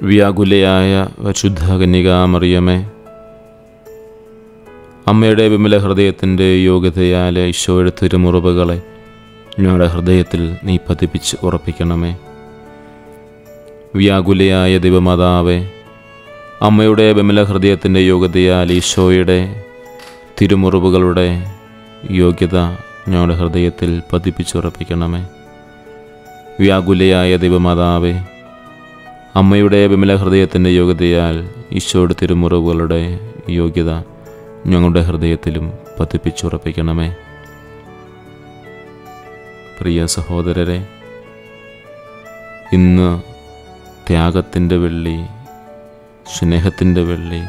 വ്യാകുലയായ പരിശുദ്ധ കന്യകാമറിയമേ, അമ്മയുടെ വിമല ഹൃദയത്തിൻ്റെ യോഗ്യതയാൽ ഈശോയുടെ തിരുമുറിവുകളെ ഞങ്ങളുടെ ഹൃദയത്തിൽ നീ പതിപ്പിച്ച് ഉറപ്പിക്കണമേ. വ്യാകുലയായ ദൈവമാതാവേ, അമ്മയുടെ വിമല ഹൃദയത്തിൻ്റെ യോഗ്യതയാൽ ഈശോയുടെ തിരുമുറിവുകളുടെ യോഗ്യത ഞങ്ങളുടെ ഹൃദയത്തിൽ പതിപ്പിച്ചുറപ്പിക്കണമേ. വ്യാകുലയായ ദൈവമാതാവേ, അമ്മയുടെ വിമല ഹൃദയത്തിൻ്റെ യോഗ്യതയാൽ ഈശോയുടെ തിരുമുറിവുകളുടെ യോഗ്യത ഞങ്ങളുടെ ഹൃദയത്തിലും പതിപ്പിച്ചുറപ്പിക്കണമേ. പ്രിയ സഹോദരരെ, ഇന്ന് ത്യാഗത്തിൻ്റെ വെള്ളി, സ്നേഹത്തിൻ്റെ വെള്ളി,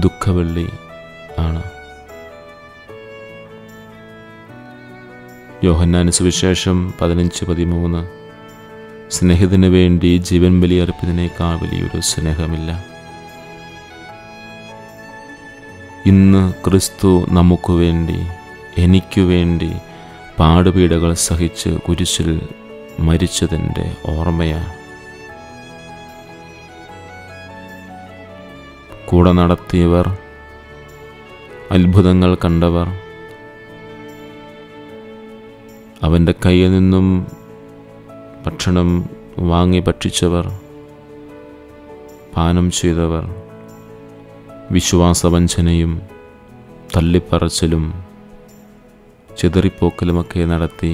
ദുഃഖവെള്ളി ആണ്. യോഹന്നാന് സുവിശേഷം 15:13 സ്നേഹത്തിന് വേണ്ടി ജീവൻ ബലിയർപ്പിതിനേക്കാൾ വലിയൊരു സ്നേഹമില്ല. ഇന്ന് ക്രിസ്തു നമുക്ക് വേണ്ടി, എനിക്ക് വേണ്ടി പാടുപീഡകൾ സഹിച്ച് കുരിശിൽ മരിച്ചതിൻ്റെ ഓർമ്മയാണ്. കൂടെ നടത്തിയവർ, അത്ഭുതങ്ങൾ കണ്ടവർ, അവൻ്റെ കയ്യിൽ നിന്നും ഭക്ഷണം വാങ്ങി ഭക്ഷിച്ചവർ, പാനം ചെയ്തവർ, വിശ്വാസവഞ്ചനയും തള്ളിപ്പറച്ചിലും ചിതറിപ്പോക്കലുമൊക്കെ നടത്തി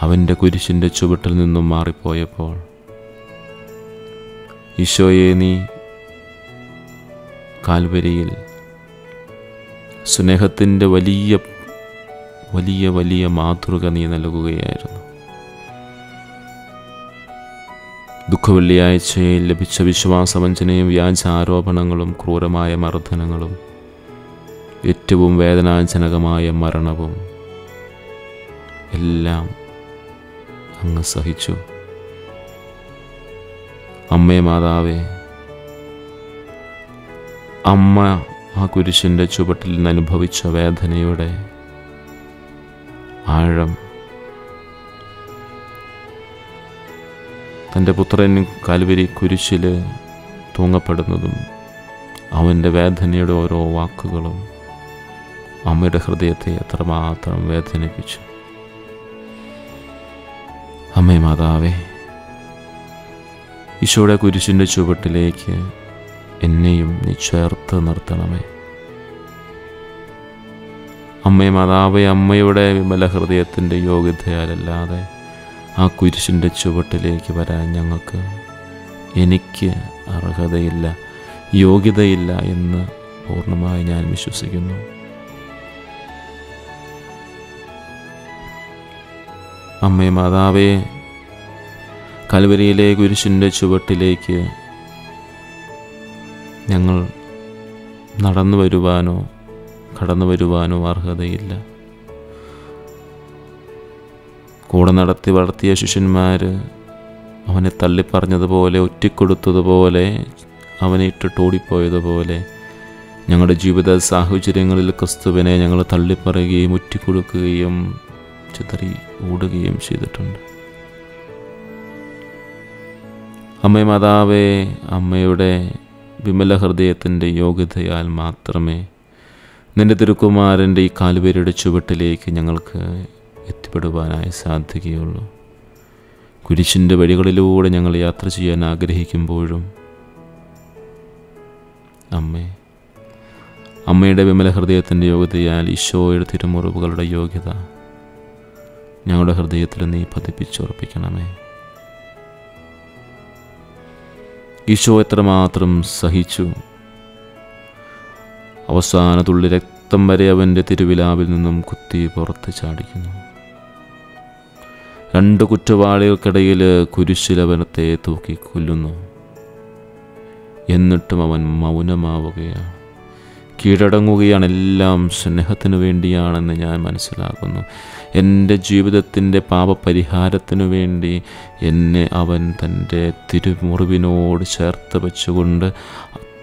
അവൻ്റെ കുരിശിൻ്റെ ചുവട്ടിൽ നിന്നും മാറിപ്പോയപ്പോൾ, ഈശോയെ, നീ കാൽവരിയിൽ സ്നേഹത്തിൻ്റെ വലിയ വലിയ വലിയ മാതൃക നീ നൽകുകയായിരുന്നു. ദുഃഖവെള്ളിയാഴ്ചയിൽ ലഭിച്ച വിശ്വാസവഞ്ചനയും വ്യാജാരോപണങ്ങളും ക്രൂരമായ മർദ്ദനങ്ങളും ഏറ്റവും വേദനാജനകമായ മരണവും എല്ലാം അങ്ങ് സഹിച്ചു. അമ്മേ മാതാവേ, അമ്മ ആ കുരിശിൻ്റെ ചുവട്ടിൽ നിന്ന് അനുഭവിച്ച വേദനയുടെ ആഴം തൻ്റെ പുത്രൻ കാൽവരി കുരിശിൽ തൂങ്ങപ്പെടുന്നതും അവൻ്റെ വേദനയുടെ ഓരോ വാക്കുകളും അമ്മയുടെ ഹൃദയത്തെ എത്രമാത്രം വേദനിപ്പിച്ചു. അമ്മേ മാതാവേ, ഈശോയുടെ കുരിശിൻ്റെ ചുവട്ടിലേക്ക് എന്നെയും നീ ചേർത്ത് നിർത്തണമേ. അമ്മേ മാതാവേ, അമ്മയുടെ വിമല ഹൃദയത്തിൻ്റെ യോഗ്യതയാലല്ലാതെ ആ കുരിശിൻ്റെ ചുവട്ടിലേക്ക് വരാൻ എനിക്ക് അർഹതയില്ല, യോഗ്യതയില്ല എന്ന് പൂർണ്ണമായി ഞാൻ വിശ്വസിക്കുന്നു. അമ്മേ മാതാവേ, കൽവരിയിലെ കുരിശിൻ്റെ ചുവട്ടിലേക്ക് ഞങ്ങൾ നടന്നു വരുവാനോ കടന്നു വരുവാനോ അർഹതയില്ല. കൂടെ നടത്തി വളർത്തിയ ശിഷ്യന്മാർ അവനെ തള്ളിപ്പറഞ്ഞതുപോലെ, ഒറ്റിക്കൊടുത്തതുപോലെ, അവനെ ഇട്ടിട്ടോടിപ്പോയതുപോലെ ഞങ്ങളുടെ ജീവിത സാഹചര്യങ്ങളിൽ ക്രിസ്തുവിനെ ഞങ്ങൾ തള്ളിപ്പറയുകയും ഒറ്റിക്കൊടുക്കുകയും ചിതറി ഓടുകയും ചെയ്തിട്ടുണ്ട്. അമ്മേ മാതാവേ, അമ്മയുടെ വിമല ഹൃദയത്തിൻ്റെ യോഗ്യതയാൽ മാത്രമേ നിൻ്റെ തിരുക്കുമാരൻ്റെ ഈ കാൽവരിയുടെ ചുവട്ടിലേക്ക് ഞങ്ങൾക്ക് എത്തിപ്പെടുവാനായി സാധിക്കുകയുള്ളൂ. കുരിശിൻ്റെ വഴികളിലൂടെ ഞങ്ങൾ യാത്ര ചെയ്യാൻ ആഗ്രഹിക്കുമ്പോഴും അമ്മയുടെ വിമല ഹൃദയത്തിൻ്റെ യോഗ്യതയാൽ ഈശോയുടെ തിരുമുറിവുകളുടെ യോഗ്യത ഞങ്ങളുടെ ഹൃദയത്തിൽ നീ പതിപ്പിച്ചുറപ്പിക്കണമേ. ഈശോ എത്രമാത്രം സഹിച്ചു. അവസാന തുള്ളി രക്തം വരെ അവൻ്റെ തിരുവിലാവിൽ നിന്നും കുത്തി പുറത്ത് ചാടിക്കുന്നു. 2 കുറ്റവാളികൾക്കിടയിൽ കുരിശിൽ അവനത്തെ തൂക്കി കൊല്ലുന്നു. എന്നിട്ടും അവൻ മൗനമാവുകയാണ്, കീഴടങ്ങുകയാണ്. എല്ലാം സ്നേഹത്തിനു വേണ്ടിയാണെന്ന് ഞാൻ മനസ്സിലാക്കുന്നു. എൻ്റെ ജീവിതത്തിൻ്റെ പാപപരിഹാരത്തിനു വേണ്ടി എന്നെ അവൻ തൻ്റെ തിരുമുറിവിനോട് ചേർത്ത് വെച്ചുകൊണ്ട്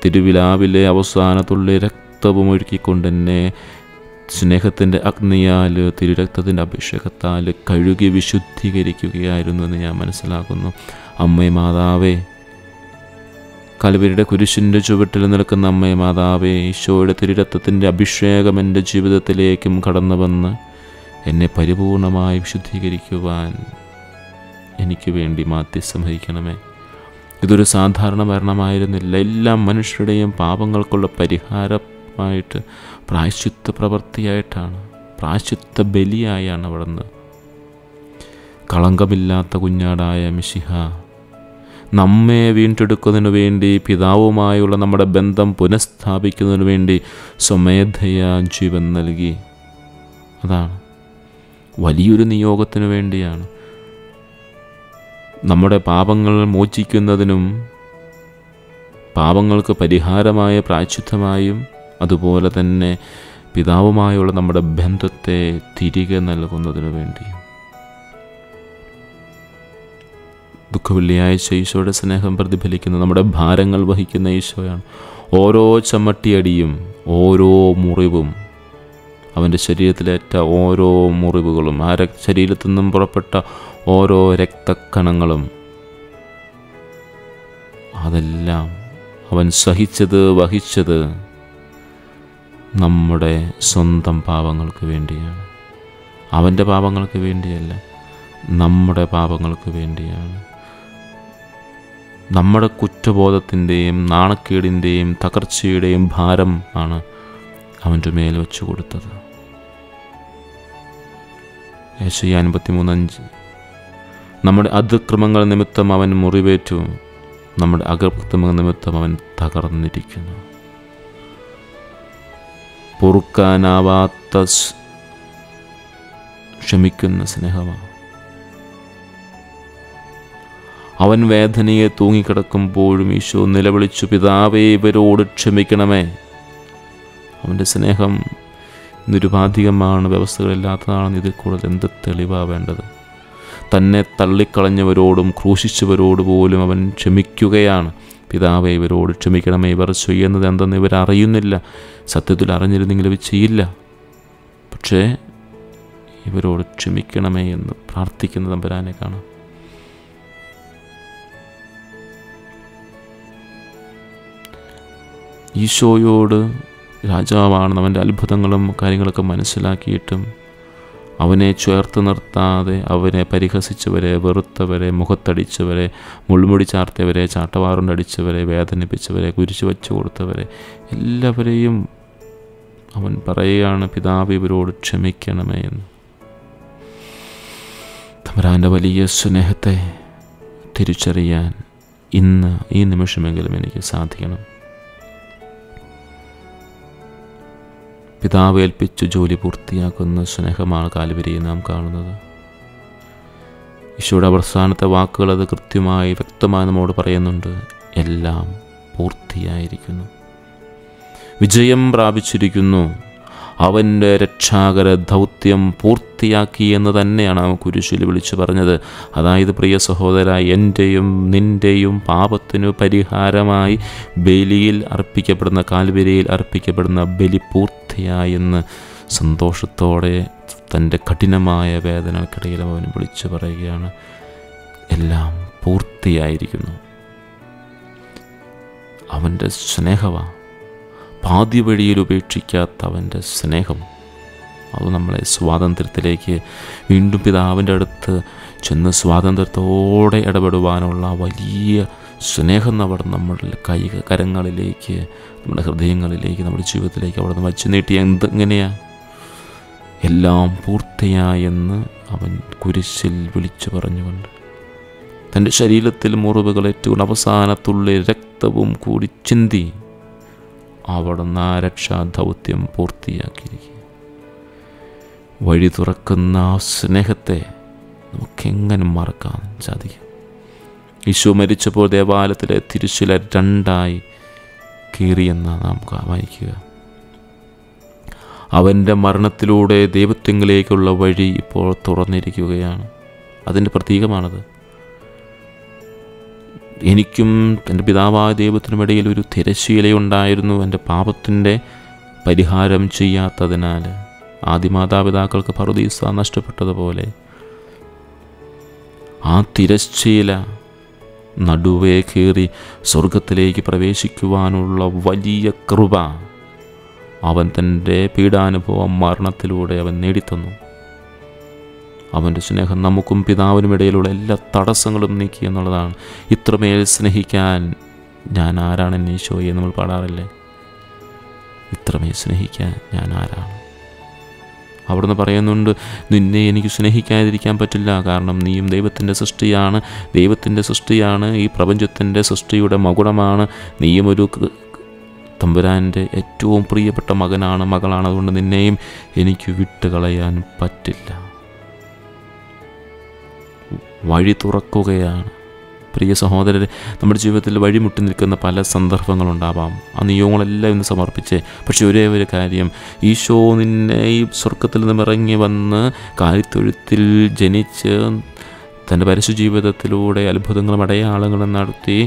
തിരുവിലാവിലെ അവസാനത്തുള്ള രക്തവും ഒഴുക്കിക്കൊണ്ട് എന്നെ സ്നേഹത്തിൻ്റെ അഗ്നിയാൽ, തിരുരക്തത്തിൻ്റെ അഭിഷേകത്താൽ കഴുകി വിശുദ്ധീകരിക്കുകയായിരുന്നു എന്ന് ഞാൻ മനസ്സിലാക്കുന്നു. അമ്മേ മാതാവേ, കൽവരിയുടെ കുരിശിൻ്റെ ചുവട്ടിൽ നിൽക്കുന്ന അമ്മേ മാതാവേ, ഈശോയുടെ തിരുരക്തത്തിൻ്റെ അഭിഷേകം എൻ്റെ ജീവിതത്തിലേക്കും കടന്നു വന്ന് എന്നെ പരിപൂർണമായി വിശുദ്ധീകരിക്കുവാൻ എനിക്ക് വേണ്ടി മാധ്യസ്ഥം വഹിക്കണമേ. ഇതൊരു സാധാരണ മരണമായിരുന്നില്ല. എല്ലാ മനുഷ്യരുടെയും പാപങ്ങൾക്കുള്ള പരിഹാരമായിട്ട് പ്രായശ്ചിത്ത പ്രവൃത്തിയായിട്ടാണ്, പ്രായശ്ചിത്ത ബലിയായാണ് അവിടുന്ന് കളങ്കമില്ലാത്ത കുഞ്ഞാടായ മിശിഹ നമ്മെ വീണ്ടെടുക്കുന്നതിനു വേണ്ടി, പിതാവുമായുള്ള നമ്മുടെ ബന്ധം പുനഃസ്ഥാപിക്കുന്നതിനു വേണ്ടി സ്വമേധയാ ജീവൻ നൽകി. അതാണ് വലിയൊരു നിയോഗത്തിനു വേണ്ടിയാണ്. നമ്മുടെ പാപങ്ങൾ മോചിക്കുന്നതിനും പാപങ്ങൾക്ക് പരിഹാരമായ പ്രായശ്ചിത്തമായും അതുപോലെ തന്നെ പിതാവുമായുള്ള നമ്മുടെ ബന്ധത്തെ തിരികെ നൽകുന്നതിനു വേണ്ടിയും. ദുഃഖവെള്ളിയാഴ്ച ഈശോയുടെ സ്നേഹം പ്രതിഫലിക്കുന്ന, നമ്മുടെ ഭാരങ്ങൾ വഹിക്കുന്ന ഈശോയാണ്. ഓരോ ചമ്മട്ടിയടിയും ഓരോ മുറിവും, അവൻ്റെ ശരീരത്തിലേറ്റ ഓരോ മുറിവുകളും, ആ ശരീരത്തിൽ നിന്നും പുറപ്പെട്ട ഓരോ രക്തക്കണങ്ങളും, അതെല്ലാം അവൻ സഹിച്ചത് വഹിച്ചത് നമ്മുടെ സ്വന്തം പാപങ്ങൾക്ക് വേണ്ടിയാണ്. അവൻ്റെ പാപങ്ങൾക്ക് വേണ്ടിയല്ല, നമ്മുടെ പാപങ്ങൾക്ക് വേണ്ടിയാണ്. നമ്മുടെ കുറ്റബോധത്തിൻ്റെയും നാണക്കേടിൻ്റെയും തകർച്ചയുടെയും ഭാരം ആണ് അവൻ്റെ മേൽ വെച്ചു കൊടുത്തത്. യെശയ്യാ 53:5 നമ്മുടെ അതിക്രമങ്ങൾ നിമിത്തം അവൻ മുറിവേറ്റു, നമ്മുടെ അകൃത്യങ്ങൾ നിമിത്തം അവൻ തകർന്നിരിക്കുന്നു. പൊറുക്കാനാവാത്ത ക്ഷമിക്കുന്ന സ്നേഹമാണ്. അവൻ വേദനയെ തൂങ്ങിക്കിടക്കുമ്പോഴും ഈശോ നിലവിളിച്ചു, പിതാവേ ഇവരോട് ക്ഷമിക്കണമേ. അവൻ്റെ സ്നേഹം നിരുപാധികമാണ്, വ്യവസ്ഥകളില്ലാത്തതാണ്. ഇതിൽ കൂടുതൽ എന്ത് തെളിവാവേണ്ടത്? തന്നെ തള്ളിക്കളഞ്ഞവരോടും ക്രൂശിച്ചവരോട് പോലും അവൻ ക്ഷമിക്കുകയാണ്. പിതാവേ ഇവരോട് ക്ഷമിക്കണമേ, ഇവർ ചെയ്യുന്നത് എന്തെന്ന് ഇവരറിയുന്നില്ല. സത്യത്തിൽ അറിഞ്ഞിരുന്നെങ്കിൽ ഇവർ ചെയ്യില്ല. പക്ഷേ ഇവരോട് ക്ഷമിക്കണമേ എന്ന് പ്രാർത്ഥിക്കുന്ന തമ്പുരാനെ കാണാം. ഈശോയോട് രാജാവാണ് അവൻ്റെ അത്ഭുതങ്ങളും കാര്യങ്ങളൊക്കെ മനസ്സിലാക്കിയിട്ടും അവനെ ചേർത്ത് നിർത്താതെ അവനെ പരിഹസിച്ചവരെ, വെറുത്തവരെ, മുഖത്തടിച്ചവരെ, മുൾമുടി ചാർത്തിയവരെ, ചാട്ടവാറുണ്ടടിച്ചവരെ, വേദനിപ്പിച്ചവരെ, കുരിശു വച്ചു കൊടുത്തവരെ എല്ലാവരെയും അവൻ പറയുകയാണ്, പിതാവ് ഇവരോട് ക്ഷമിക്കണമേ എന്ന്. തമ്പുരാൻ്റെ വലിയ സ്നേഹത്തെ തിരിച്ചറിയാൻ ഇന്ന് ഈ നിമിഷമെങ്കിലും എനിക്ക് സാധിക്കണം. പിതാവ് ഏൽപ്പിച്ചു ജോലി പൂർത്തിയാക്കുന്ന സ്നേഹമാണ് കാൽവരിയിൽ നാം കാണുന്നത്. ഈശോയുടെ അവസാനത്തെ വാക്കുകൾ അത് കൃത്യമായി വ്യക്തമായി നമ്മോട് പറയുന്നുണ്ട്. എല്ലാം പൂർത്തിയായിരിക്കുന്നു, വിജയം പ്രാപിച്ചിരിക്കുന്നു, അവൻ്റെ രക്ഷാകര ദൗത്യം പൂർത്തിയാക്കി എന്ന് തന്നെയാണ് അവൻ കുരിശിൽ വിളിച്ചു പറഞ്ഞത്. അതായത് പ്രിയ സഹോദര, എൻ്റെയും നിൻ്റെയും പാപത്തിനു പരിഹാരമായി ബലിയിൽ അർപ്പിക്കപ്പെടുന്ന, കാൽവരിയിൽ അർപ്പിക്കപ്പെടുന്ന ബലി പൂർത്തിയായെന്ന് സന്തോഷത്തോടെ തൻ്റെ കഠിനമായ വേദനകൾക്കിടയിൽ അവൻ വിളിച്ചു പറയുകയാണ്. എല്ലാം പൂർത്തിയായിരിക്കുന്നു. അവൻ്റെ സ്നേഹമാണ്, പാതി വഴിയിൽ ഉപേക്ഷിക്കാത്ത അവൻ്റെ സ്നേഹം. അത് നമ്മളെ സ്വാതന്ത്ര്യത്തിലേക്ക് വീണ്ടും പിതാവിൻ്റെ അടുത്ത് ചെന്ന് സ്വാതന്ത്ര്യത്തോടെ ഇടപെടുവാനുള്ള വലിയ സ്നേഹം അവിടെ നമ്മുടെ കരങ്ങളിലേക്ക്, നമ്മുടെ ഹൃദയങ്ങളിലേക്ക്, നമ്മുടെ ജീവിതത്തിലേക്ക് അവിടെ നിന്ന് വച്ചു നീട്ടി. എങ്ങനെയാണ്? എല്ലാം പൂർത്തിയായെന്ന് അവൻ കുരിശിൽ വിളിച്ചു പറഞ്ഞുകൊണ്ട് തൻ്റെ ശരീരത്തിൽ മുറിവുകൾ ഏറ്റുകൊണ്ട് അവസാനത്തുള്ള രക്തവും കൂടി ചിന്തി അവിടുന്ന് ആ രക്ഷാദൗത്യം പൂർത്തിയാക്കിയിരിക്കുക. വഴി തുറക്കുന്ന ആ സ്നേഹത്തെ നമുക്കെങ്ങനെ മറക്കാൻ സാധിക്കും? ഈശോ മരിച്ചപ്പോൾ ദേവാലയത്തിലെ തിരുശില രണ്ടായി കീറിയെന്ന് നാം വായിക്കുക. അവൻ്റെ മരണത്തിലൂടെ ദൈവത്തിങ്കിലേക്കുള്ള വഴി ഇപ്പോൾ തുറന്നിരിക്കുകയാണ്. അതിൻ്റെ പ്രതീകമാണത്. എനിക്കും എൻ്റെ പിതാവായ ദൈവത്തിനുമിടയിൽ ഒരു തിരശ്ശീലയുണ്ടായിരുന്നു. എൻ്റെ പാപത്തിൻ്റെ പരിഹാരം ചെയ്യാത്തതിനാൽ ആദിമാതാപിതാക്കൾക്ക് പറുദീസ നഷ്ടപ്പെട്ടതുപോലെ ആ തിരശ്ശീല നടുവേ കീറി സ്വർഗത്തിലേക്ക് പ്രവേശിക്കുവാനുള്ള വലിയ കൃപ അവൻ തൻ്റെ പീഡാനുഭവം മരണത്തിലൂടെ അവൻ നേടിത്തന്നു. അവൻ്റെ സ്നേഹം നമുക്കും പിതാവിനും ഇടയിലുള്ള എല്ലാ തടസ്സങ്ങളും നീക്കി എന്നുള്ളതാണ്. ഇത്രമേൽ സ്നേഹിക്കാൻ ഞാൻ ആരാണ് ഈശോയെ നമ്മൾ പാടാറില്ലേ? ഇത്രമേൽ സ്നേഹിക്കാൻ ഞാൻ ആരാണ്? അവിടുന്ന് പറയുന്നുണ്ട്, നിന്നെ എനിക്ക് സ്നേഹിക്കാതിരിക്കാൻ പറ്റില്ല, കാരണം നീയും ദൈവത്തിൻ്റെ സൃഷ്ടിയാണ്, ഈ പ്രപഞ്ചത്തിൻ്റെ സൃഷ്ടിയുടെ മകുടമാണ്, നീയും ഒരു തമ്പുരാൻ്റെ ഏറ്റവും പ്രിയപ്പെട്ട മകളാണ്. അതുകൊണ്ട് നിന്നെയും എനിക്ക് വിട്ടുകളയാൻ പറ്റില്ല. വഴി തുറക്കുകയാണ്. പ്രിയ സഹോദരരെ, നമ്മുടെ ജീവിതത്തിൽ വഴിമുട്ടി നിൽക്കുന്ന പല സന്ദർഭങ്ങളുണ്ടാവാം. ആ നിയോഗങ്ങളെല്ലാം ഇന്ന് സമർപ്പിച്ചേ. പക്ഷെ ഒരേ ഒരു കാര്യം, ഈശോ നിന്നെ ഈ സ്വർഗത്തിൽ നിന്നും ഇറങ്ങി വന്ന് കാലിത്തൊഴുത്തിൽ ജനിച്ച് തൻ്റെ പരസ്യ ജീവിതത്തിലൂടെ അത്ഭുതങ്ങളും അടയാളങ്ങളും നടത്തി,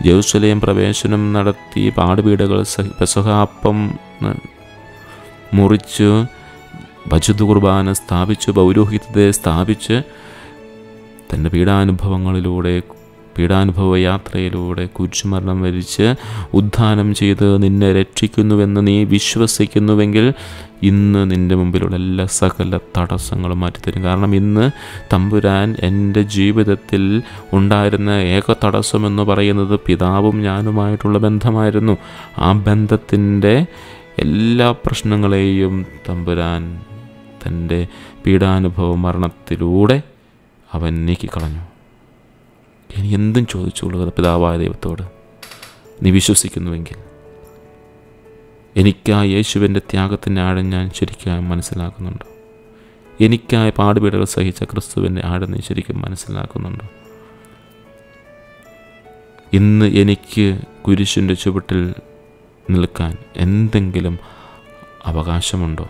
ജെറുസലേം പ്രവേശനം നടത്തി, പാടുപീടുകൾ പെസഹ അപ്പം മുറിച്ച്, പരിശുദ്ധ കുർബാന സ്ഥാപിച്ച്, പൗരോഹിത്യത്തെ സ്ഥാപിച്ച്, തൻ്റെ പീഡാനുഭവ യാത്രയിലൂടെ കുരിശുമരണം വരിച്ച് ഉദ്ധാനം ചെയ്ത് നിന്നെ രക്ഷിക്കുന്നുവെന്ന് നീ വിശ്വസിക്കുന്നുവെങ്കിൽ ഇന്ന് നിൻ്റെ മുമ്പിലുള്ള എല്ലാ സകല തടസ്സങ്ങളും മാറ്റിത്തരും. കാരണം ഇന്ന് തമ്പുരാൻ എൻ്റെ ജീവിതത്തിൽ ഉണ്ടായിരുന്ന ഏക തടസ്സമെന്ന് പറയുന്നത് പിതാവും ഞാനുമായിട്ടുള്ള ബന്ധമായിരുന്നു. ആ ബന്ധത്തിൻ്റെ എല്ലാ പ്രശ്നങ്ങളെയും തമ്പുരാൻ തൻ്റെ പീഡാനുഭവ മരണത്തിലൂടെ അവൻ നീക്കിക്കളഞ്ഞു. ഇനി എന്തും ചോദിച്ചുകൊള്ളുക പിതാവായ ദൈവത്തോട്, നീ വിശ്വസിക്കുന്നുവെങ്കിൽ. എനിക്കായി യേശുവിൻ്റെ ത്യാഗത്തിൻ്റെ ആഴം ഞാൻ ശരിക്കും മനസ്സിലാക്കുന്നുണ്ടോ? എനിക്കായി പാടുപീടുകൾ സഹിച്ച ക്രിസ്തുവിൻ്റെ ആഴം നീ ശരിക്കും മനസ്സിലാക്കുന്നുണ്ടോ? ഇന്ന് എനിക്ക് കുരിശിൻ്റെ ചുവട്ടിൽ നിൽക്കാൻ എന്തെങ്കിലും അവകാശമുണ്ടോ?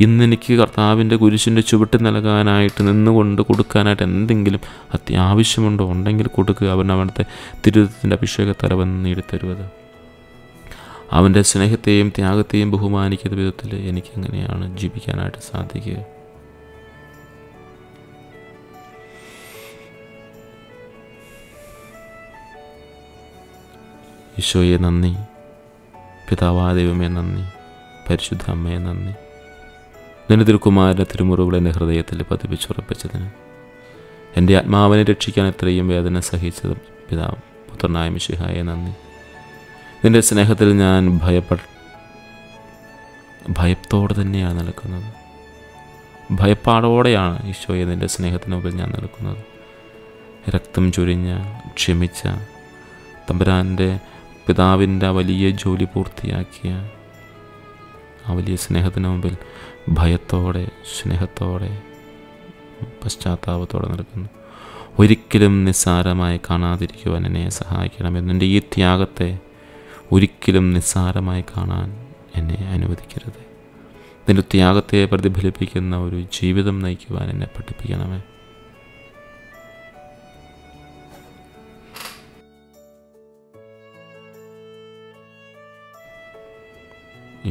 ഇന്നെനിക്ക് കർത്താവിൻ്റെ കുരിശിൻ്റെ ചുവട്ടിൽ നൽകാനായിട്ട് നിന്നുകൊണ്ട് കൊടുക്കാനായിട്ട് എന്തെങ്കിലും അത്യാവശ്യമുണ്ടോ? ഉണ്ടെങ്കിൽ കൊടുക്കുക. അവിടുത്തെ തിരുവത്തിൻ്റെ അഭിഷേകത്തലവൻ നേടിത്തരുവത്. അവൻ്റെ സ്നേഹത്തെയും ത്യാഗത്തെയും ബഹുമാനിക്കുന്ന വിധത്തിൽ എനിക്കെങ്ങനെയാണ് ജീവിക്കാനായിട്ട് സാധിക്കുക? ഈശോയെ നന്ദി, പിതാവായ ദൈവമേ നന്ദി, പരിശുദ്ധ അമ്മയെ നന്ദി. നിന്റെ തിരുക്കുമാരൻ്റെ തിരുമുറിവുകൾ എൻ്റെ ഹൃദയത്തിൽ പതിപ്പിച്ചുറപ്പിച്ചതിന്, എൻ്റെ ആത്മാവിനെ രക്ഷിക്കാൻ എത്രയും വേദന സഹിച്ചതും പിതാവ് പുത്രനായ മിശിഹായെ നന്ദി. നിൻ്റെ സ്നേഹത്തിൽ ഞാൻ ഭയത്തോടെ തന്നെയാണ് നിൽക്കുന്നത്. ഭയപ്പാടോടെയാണ് ഈശോയെ നിൻ്റെ സ്നേഹത്തിന് മുമ്പിൽ ഞാൻ നിൽക്കുന്നത്. രക്തം ചൊരിഞ്ഞ, ക്ഷമിച്ച, തമ്പുരാൻ്റെ പിതാവിൻ്റെ വലിയ ജോലി പൂർത്തിയാക്കിയ ആ വലിയ സ്നേഹത്തിന് മുമ്പിൽ ഭയത്തോടെ, സ്നേഹത്തോടെ, പശ്ചാത്താപത്തോടെ നിൽക്കുന്നു. ഒരിക്കലും നിസ്സാരമായി കാണാതിരിക്കുവാൻ എന്നെ സഹായിക്കണമെന്ന്. എൻ്റെ ഈ ത്യാഗത്തെ ഒരിക്കലും നിസ്സാരമായി കാണാൻ എന്നെ അനുവദിക്കരുത്. നിൻ്റെ ത്യാഗത്തെ പ്രതിഫലിപ്പിക്കുന്ന ഒരു ജീവിതം നയിക്കുവാൻ എന്നെ പഠിപ്പിക്കണമേ.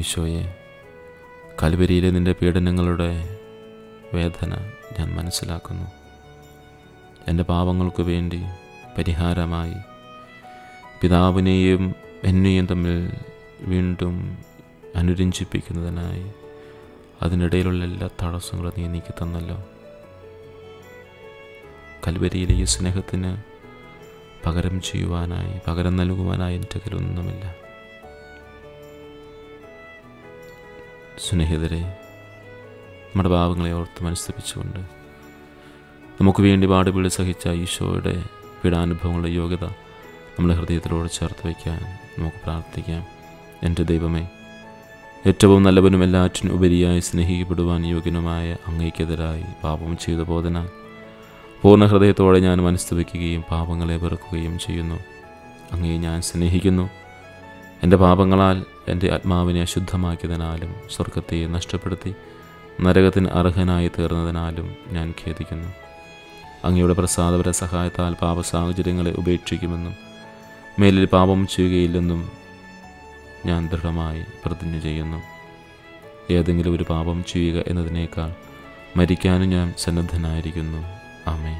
ഈശോയെ, കൽവരിയിലെ നിൻ്റെ പീഡനങ്ങളുടെ വേദന ഞാൻ മനസ്സിലാക്കുന്നു. എൻ്റെ പാപങ്ങൾക്ക് വേണ്ടി പരിഹാരമായി പിതാവിനെയും എന്നെയും തമ്മിൽ വീണ്ടും അനുരഞ്ജിപ്പിക്കുന്നതിനായി അതിനിടയിലുള്ള എല്ലാ തടസ്സങ്ങളും നീ നീക്കി തന്നല്ലോ. കൽവരിയിലെ ഈ സ്നേഹത്തിന് പകരം നൽകുവാനായി എൻ്റെ കയ്യിലൊന്നുമില്ല. സ്നേഹിതരെ, നമ്മുടെ പാപങ്ങളെ ഓർത്ത് മനസ്തപിച്ചുകൊണ്ട് നമുക്ക് വേണ്ടി പാടുപീട് സഹിച്ച ഈശോയുടെ പീഡാനുഭവങ്ങളുടെ യോഗ്യത നമ്മുടെ ഹൃദയത്തിലോട് ചേർത്ത് വയ്ക്കാൻ നമുക്ക് പ്രാർത്ഥിക്കാം. എൻ്റെ ദൈവമേ, ഏറ്റവും നല്ലവനും എല്ലാറ്റിനും ഉപരിയായി സ്നേഹിക്കപ്പെടുവാൻ യോഗ്യനുമായ അങ്ങേക്കെതിരായി പാപം ചെയ്തു പോയതിനാൽ പൂർണ്ണ ഹൃദയത്തോടെ ഞാൻ മനസ്തപിക്കുകയും പാപങ്ങളെ വെറുക്കുകയും ചെയ്യുന്നു. അങ്ങയെ ഞാൻ സ്നേഹിക്കുന്നു. എൻ്റെ പാപങ്ങളാൽ എൻ്റെ ആത്മാവിനെ അശുദ്ധമാക്കിയതിനാലും സ്വർഗത്തെ നഷ്ടപ്പെടുത്തി നരകത്തിന് അർഹനായി തീർന്നതിനാലും ഞാൻ ഖേദിക്കുന്നു. അങ്ങയുടെ പ്രസാദപര സഹായത്താൽ പാപസാഹചര്യങ്ങളെ ഉപേക്ഷിക്കുമെന്നും മേലിൽ പാപം ചെയ്യുകയില്ലെന്നും ഞാൻ ദൃഢമായി പ്രതിജ്ഞ ചെയ്യുന്നു. ഏതെങ്കിലും ഒരു പാപം ചെയ്യുക എന്നതിനേക്കാൾ മരിക്കാനും ഞാൻ സന്നദ്ധനായിരിക്കുന്നു. ആമേൻ.